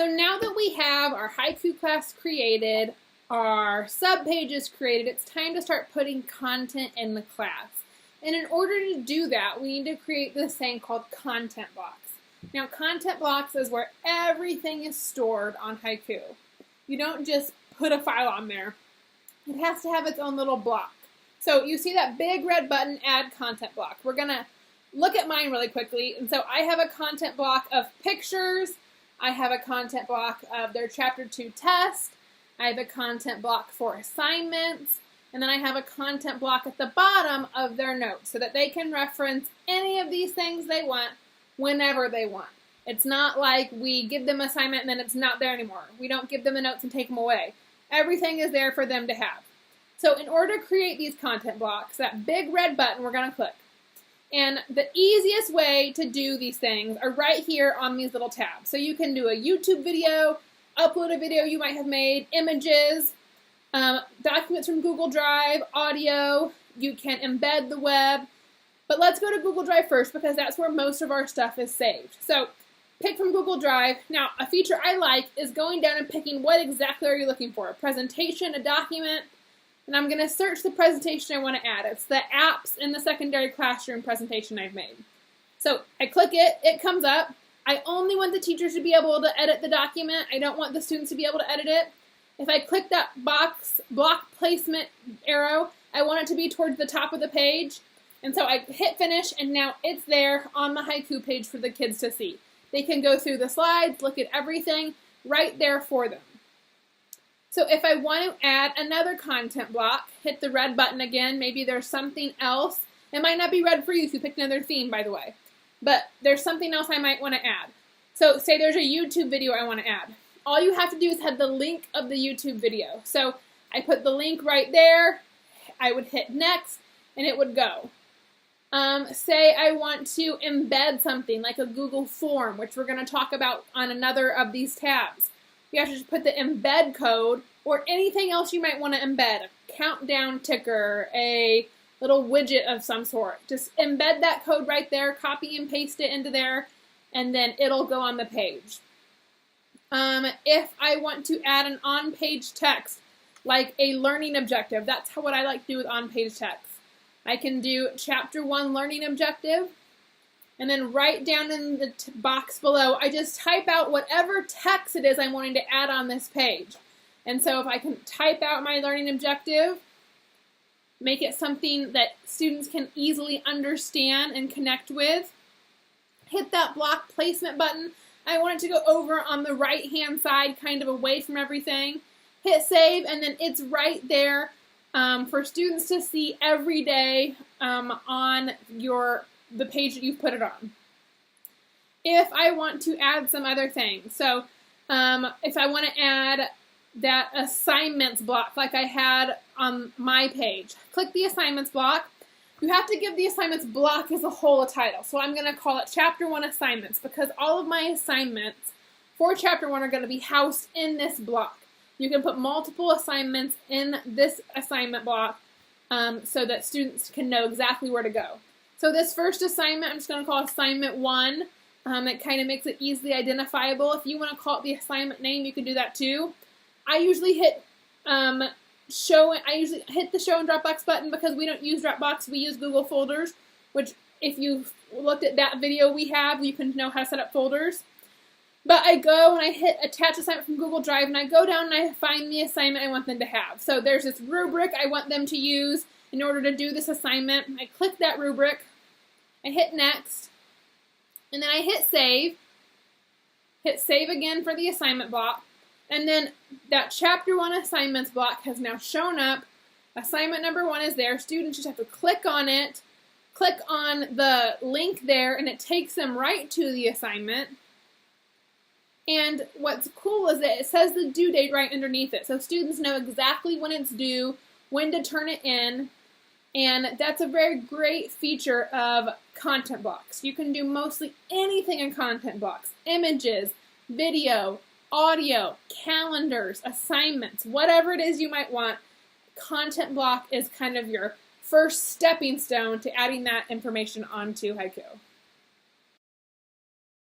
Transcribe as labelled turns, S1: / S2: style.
S1: So now that we have our haiku class created, our subpages created, it's time to start putting content in the class. And in order to do that, we need to create this thing called content blocks. Now, content blocks is where everything is stored on Haiku. You don't just put a file on there. It has to have its own little block. So you see that big red button, Add Content Block. We're going to look at mine really quickly. And so I have a content block of pictures. I have a content block of their Chapter 2 test. I have a content block for assignments. And then I have a content block at the bottom of their notes so that they can reference any of these things they want whenever they want. It's not like we give them an assignment and then it's not there anymore. We don't give them the notes and take them away. Everything is there for them to have. So in order to create these content blocks, that big red button we're going to click. And the easiest way to do these things are right here on these little tabs. So you can do a YouTube video, upload a video you might have made, images, documents from Google Drive, audio, you can embed the web. But let's go to Google Drive first because that's where most of our stuff is saved. So pick from Google Drive. Now, a feature I like is going down and picking what exactly are you looking for, a presentation, a document, and I'm going to search the presentation I want to add. It's the apps in the secondary classroom presentation I've made. So I click it, it comes up. I only want the teachers to be able to edit the document. I don't want the students to be able to edit it. If I click that block placement arrow, I want it to be towards the top of the page. And so I hit finish, and now it's there on the Haiku page for the kids to see. They can go through the slides, look at everything right there for them. So if I want to add another content block, hit the red button again. Maybe there's something else. It might not be red for you if you picked another theme, by the way. But there's something else I might want to add. So say there's a YouTube video I want to add. All you have to do is have the link of the YouTube video. So I put the link right there. I would hit next, and it would go. Say I want to embed something like a Google form, which we're going to talk about on another of these tabs. You have to just put the embed code or anything else you might want to embed, a countdown ticker, a little widget of some sort. Just embed that code right there, copy and paste it into there, and then it'll go on the page. If I want to add an on-page text, like a learning objective, that's what I like to do with on-page text. I can do Chapter 1 learning objective, and then right down in the box below, I just type out whatever text it is I'm wanting to add on this page. And so if I can type out my learning objective, make it something that students can easily understand and connect with, hit that block placement button. I want it to go over on the right-hand side, kind of away from everything. Hit save, and then it's right there for students to see every day on the page that you've put it on. If I want to add some other things, so if I want to add that assignments block like I had on my page, click the assignments block. You have to give the assignments block as a whole a title. So I'm going to call it Chapter 1 Assignments because all of my assignments for Chapter 1 are going to be housed in this block. You can put multiple assignments in this assignment block so that students can know exactly where to go. So this first assignment, I'm just going to call Assignment 1. It kind of makes it easily identifiable. If you want to call it the assignment name, you can do that too. I usually hit the Show in Dropbox button because we don't use Dropbox, we use Google folders, which if you've looked at that video we have, you can know how to set up folders. But I go and I hit Attach Assignment from Google Drive, and I go down and I find the assignment I want them to have. So there's this rubric I want them to use in order to do this assignment. I click that rubric, I hit Next, and then I hit Save again for the assignment block, and then that Chapter 1 Assignments block has now shown up. Assignment number 1 is there. Students just have to click on it, click on the link there, and it takes them right to the assignment. And what's cool is that it says the due date right underneath it. So students know exactly when it's due, when to turn it in. And that's a very great feature of content blocks. You can do mostly anything in content blocks. Images, video, audio, calendars, assignments, whatever it is you might want. Content block is kind of your first stepping stone to adding that information onto Haiku.